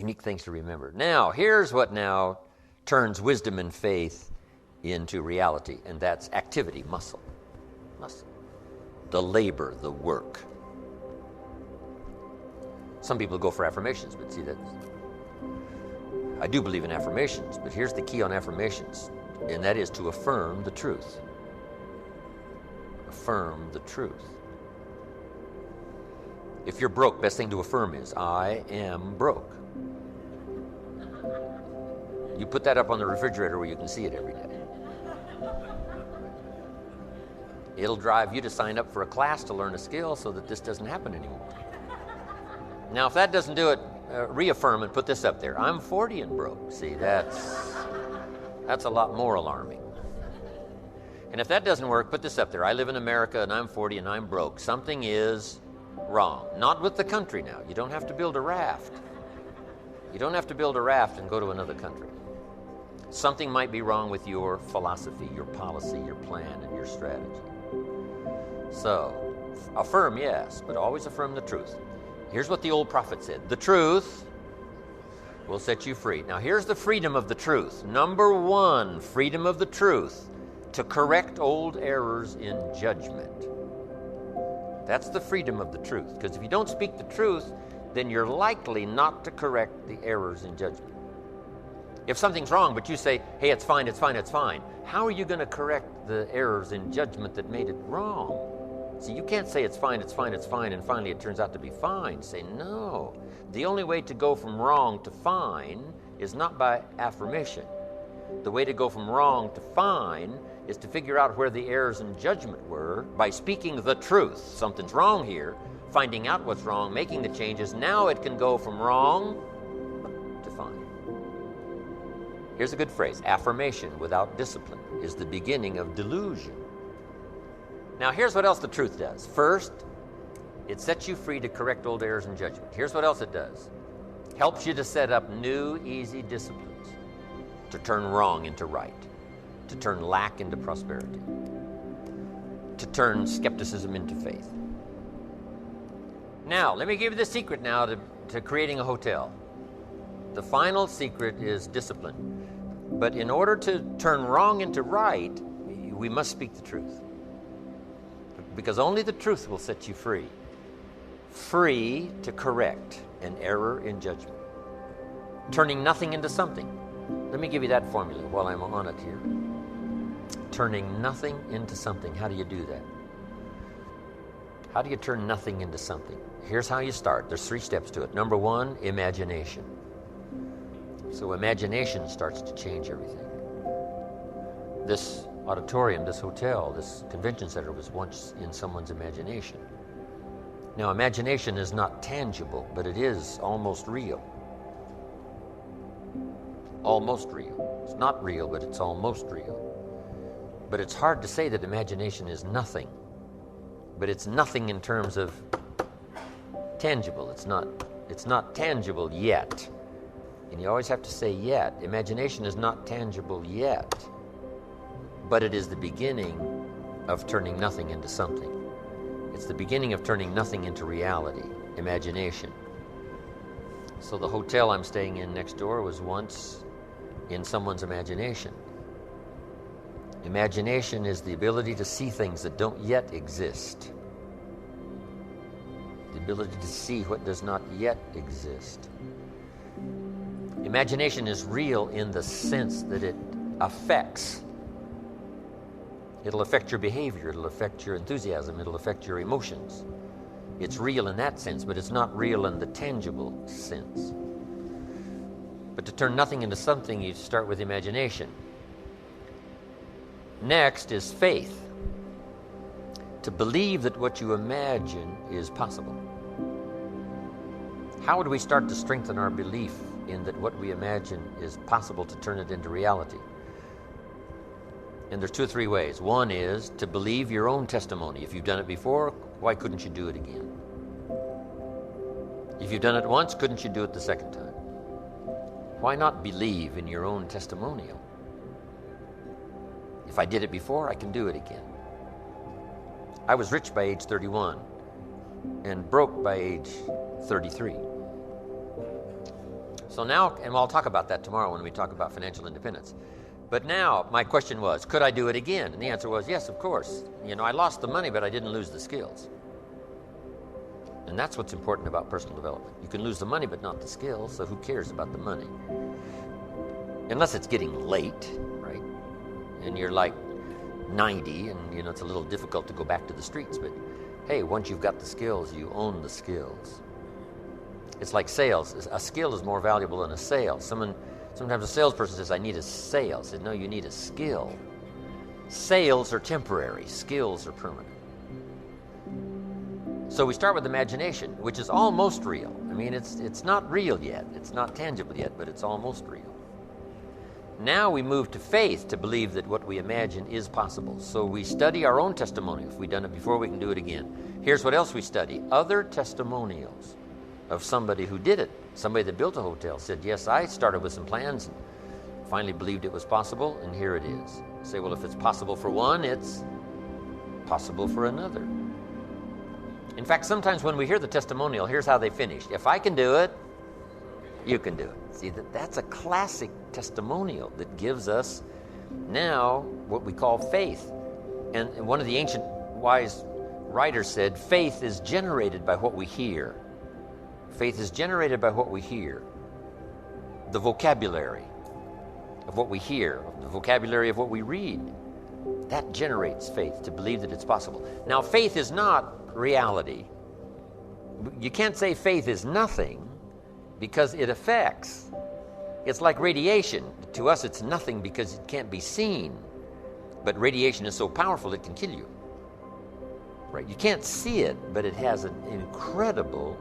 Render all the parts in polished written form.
Unique things to remember. Now, here's what now turns wisdom and faith into reality, and that's activity, muscle. The labor, the work. Some people go for affirmations, but see, I do believe in affirmations, but here's the key on affirmations, and that is to affirm the truth. Affirm the truth. If you're broke, best thing to affirm is, I am broke. You put that up on the refrigerator where you can see it every day. It'll drive you to sign up for a class to learn a skill so that this doesn't happen anymore. Now, if that doesn't do it, reaffirm and put this up there. I'm 40 and broke. See, that's a lot more alarming. And if that doesn't work, put this up there. I live in America and I'm 40 and I'm broke. Something is wrong. Not with the country now. You don't have to build a raft. You don't have to build a raft and go to another country. Something might be wrong with your philosophy, your policy, your plan, and your strategy. So, affirm, yes, but always affirm the truth. Here's what the old prophet said. The truth will set you free. Now, here's the freedom of the truth. Number one, freedom of the truth, to correct old errors in judgment. That's the freedom of the truth. Because if you don't speak the truth, then you're likely not to correct the errors in judgment. If something's wrong, but you say, hey, it's fine, it's fine, it's fine, how are you going to correct the errors in judgment that made it wrong? See, you can't say it's fine, it's fine, it's fine, and finally it turns out to be fine. Say, no. The only way to go from wrong to fine is not by affirmation. The way to go from wrong to fine is to figure out where the errors in judgment were by speaking the truth. Something's wrong here, finding out what's wrong, making the changes. Now it can go from wrong to fine. Here's a good phrase. Affirmation without discipline is the beginning of delusion. Now, here's what else the truth does. First, it sets you free to correct old errors in judgment. Here's what else it does. Helps you to set up new, easy disciplines to turn wrong into right, to turn lack into prosperity, to turn skepticism into faith. Now, let me give you the secret now to creating a hotel. The final secret is discipline. But in order to turn wrong into right, we must speak the truth. Because only the truth will set you free. Free to correct an error in judgment. Turning nothing into something. Let me give you that formula while I'm on it here. Turning nothing into something. How do you do that? How do you turn nothing into something? Here's how you start. There's 3 steps to it. Number 1, imagination. So imagination starts to change everything. This auditorium, this hotel, this convention center was once in someone's imagination. Now, imagination is not tangible, but it is almost real. Almost real. It's not real, but it's almost real. But it's hard to say that imagination is nothing. But it's nothing in terms of tangible. It's not tangible yet. And you always have to say yet. Imagination is not tangible yet. But it is the beginning of turning nothing into something. It's the beginning of turning nothing into reality, imagination. So the hotel I'm staying in next door was once in someone's imagination. Imagination is the ability to see things that don't yet exist. The ability to see what does not yet exist. Imagination is real in the sense that it affects. It'll affect your behavior, it'll affect your enthusiasm, it'll affect your emotions. It's real in that sense, but it's not real in the tangible sense. But to turn nothing into something, you start with imagination. Next is faith. To believe that what you imagine is possible. How do we start to strengthen our belief in that what we imagine is possible to turn it into reality? And there's 2 or 3 ways. One is to believe your own testimony. If you've done it before, why couldn't you do it again? If you've done it once, couldn't you do it the second time? Why not believe in your own testimonial? If I did it before, I can do it again. I was rich by age 31 and broke by age 33. So now, and I'll talk about that tomorrow when we talk about financial independence. But now, my question was, could I do it again? And the answer was, yes, of course. I lost the money, but I didn't lose the skills. And that's what's important about personal development. You can lose the money, but not the skills, so who cares about the money? Unless it's getting late, right? And you're like 90, and it's a little difficult to go back to the streets. But hey, once you've got the skills, you own the skills. It's like sales. A skill is more valuable than a sale. Sometimes a salesperson says, I need a sale. I said, no, you need a skill. Sales are temporary. Skills are permanent. So we start with imagination, which is almost real. It's not real yet. It's not tangible yet, but it's almost real. Now we move to faith to believe that what we imagine is possible. So we study our own testimony. If we've done it before, we can do it again. Here's what else we study. Other testimonials of somebody who did it. Somebody that built a hotel said, yes, I started with some plans and finally believed it was possible, and here it is. You say, well, if it's possible for one, it's possible for another. In fact, sometimes when we hear the testimonial, here's how they finished. If I can do it, you can do it. See, that's a classic testimonial that gives us now what we call faith. And one of the ancient wise writers said, faith is generated by what we hear. Faith is generated by what we hear. The vocabulary of what we hear, the vocabulary of what we read, that generates faith, to believe that it's possible. Now, faith is not reality. You can't say faith is nothing, because it affects. It's like radiation. To us, it's nothing because it can't be seen. But radiation is so powerful, it can kill you. Right? You can't see it, but it has an incredible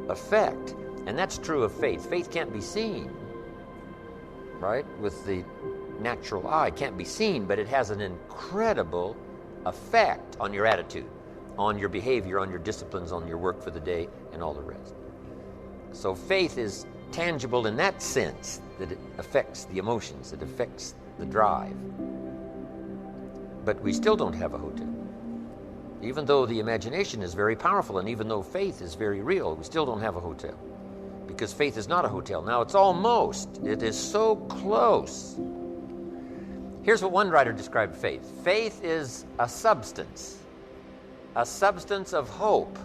effect. And that's true of faith. Faith can't be seen, right? With the natural eye, it can't be seen, but it has an incredible effect on your attitude, on your behavior, on your disciplines, on your work for the day, and all the rest. So faith is tangible in that sense, that it affects the emotions, it affects the drive. But we still don't have a hotel. Even though the imagination is very powerful, and even though faith is very real, we still don't have a hotel. Because faith is not a hotel. Now, it's almost. It is so close. Here's what one writer described faith. Faith is a substance of hope.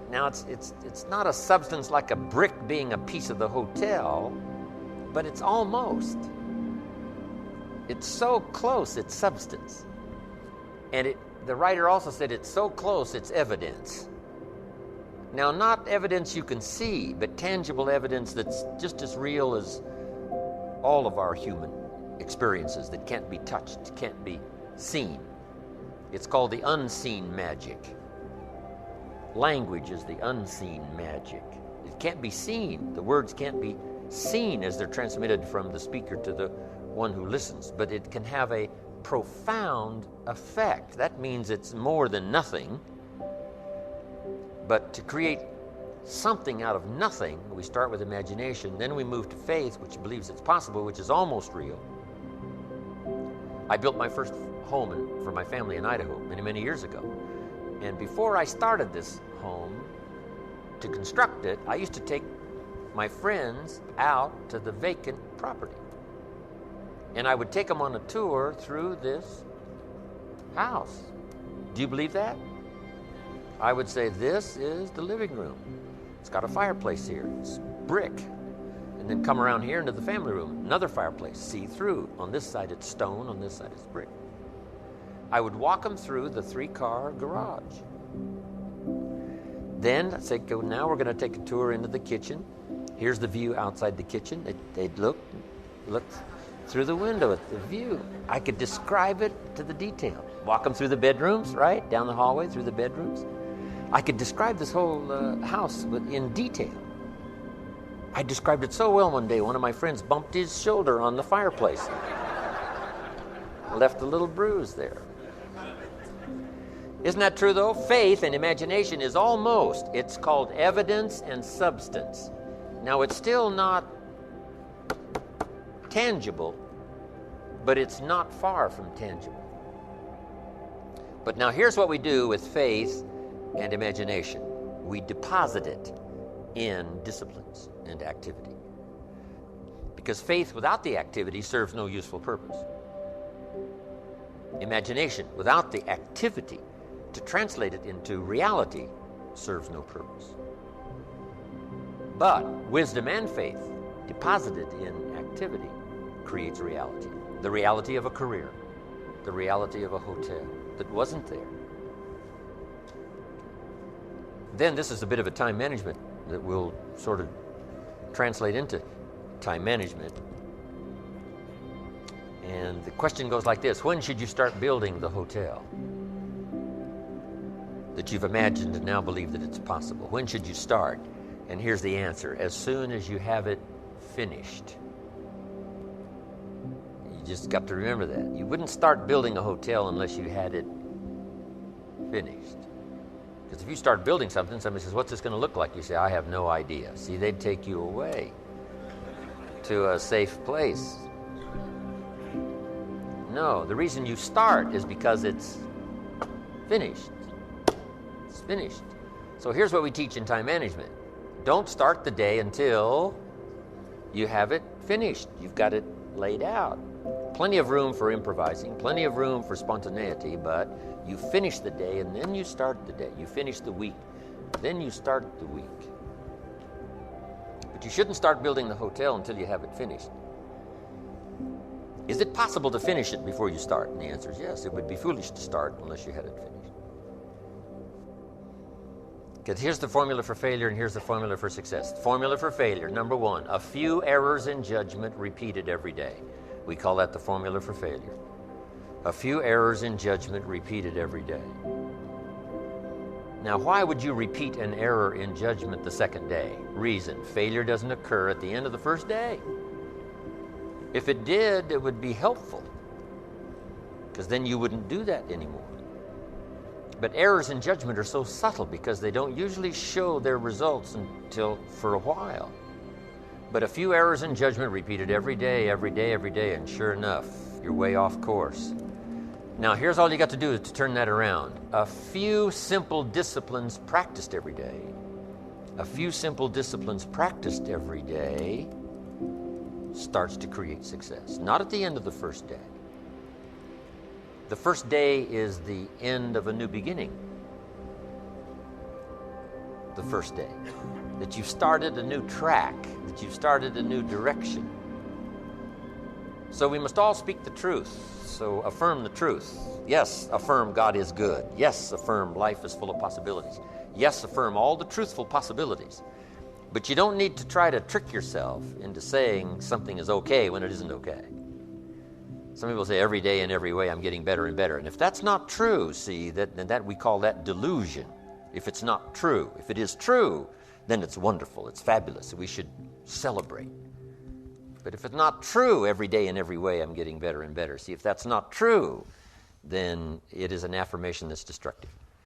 Now, it's not a substance like a brick being a piece of the hotel, but it's almost. It's so close, it's substance. And the writer also said it's so close, it's evidence. Now, not evidence you can see, but tangible evidence that's just as real as all of our human experiences that can't be touched, can't be seen. It's called the unseen magic. Language is the unseen magic. It can't be seen. The words can't be seen as they're transmitted from the speaker to the one who listens, but it can have a profound effect. That means it's more than nothing. But to create something out of nothing, we start with imagination, then we move to faith, which believes it's possible, which is almost real. I built my first home for my family in Idaho many, many years ago. And before I started this home, to construct it, I used to take my friends out to the vacant property. And I would take them on a tour through this house. Do you believe that? I would say, this is the living room. It's got a fireplace here. It's brick. And then come around here into the family room. Another fireplace, see-through. On this side it's stone, on this side it's brick. I would walk them through the 3-car garage. Then I'd say, now we're going to take a tour into the kitchen. Here's the view outside the kitchen. They'd look through the window at the view. I could describe it to the detail. Walk them through the bedrooms, right? Down the hallway, through the bedrooms. I could describe this whole house in detail. I described it so well one day, one of my friends bumped his shoulder on the fireplace. Left a little bruise there. Isn't that true, though? Faith and imagination is almost. It's called evidence and substance. Now, it's still not tangible, but it's not far from tangible. But now here's what we do with faith and imagination. We deposit it in disciplines and activity. Because faith without the activity serves no useful purpose. Imagination without the activity to translate it into reality serves no purpose. But wisdom and faith deposited in activity creates reality. The reality of a career, the reality of a hotel that wasn't there. Then this is a bit of a time management that will sort of translate into time management. And the question goes like this: when should you start building the hotel that you've imagined and now believe that it's possible? When should you start? And here's the answer: as soon as you have it finished. You just got to remember that. You wouldn't start building a hotel unless you had it finished. Because if you start building something, somebody says, what's this going to look like? You say, I have no idea. See, they'd take you away to a safe place. No, the reason you start is because it's finished. It's finished. So here's what we teach in time management. Don't start the day until you have it finished. You've got it laid out. Plenty of room for improvising, plenty of room for spontaneity, but you finish the day and then you start the day. You finish the week, then you start the week. But you shouldn't start building the hotel until you have it finished. Is it possible to finish it before you start? And the answer is yes. It would be foolish to start unless you had it finished. Because here's the formula for failure and here's the formula for success. Formula for failure, number one, a few errors in judgment repeated every day. We call that the formula for failure. A few errors in judgment repeated every day. Now, why would you repeat an error in judgment the second day? Reason: failure doesn't occur at the end of the first day. If it did, it would be helpful, because then you wouldn't do that anymore. But errors in judgment are so subtle because they don't usually show their results until for a while. But a few errors in judgment repeated every day, and sure enough, you're way off course. Now, here's all you got to do is to turn that around. A few simple disciplines practiced every day. A few simple disciplines practiced every day starts to create success. Not at the end of the first day. The first day is the end of a new beginning. The first day. That you've started a new track, that you've started a new direction. So we must all speak the truth. So affirm the truth. Yes, affirm God is good. Yes, affirm life is full of possibilities. Yes, affirm all the truthful possibilities. But you don't need to try to trick yourself into saying something is okay when it isn't okay. Some people say every day in every way I'm getting better and better. And if that's not true, see, that we call that delusion. If it's not true. If it is true, then it's wonderful, it's fabulous, we should celebrate. But if it's not true, every day in every way I'm getting better and better, see, if that's not true, then it is an affirmation that's destructive.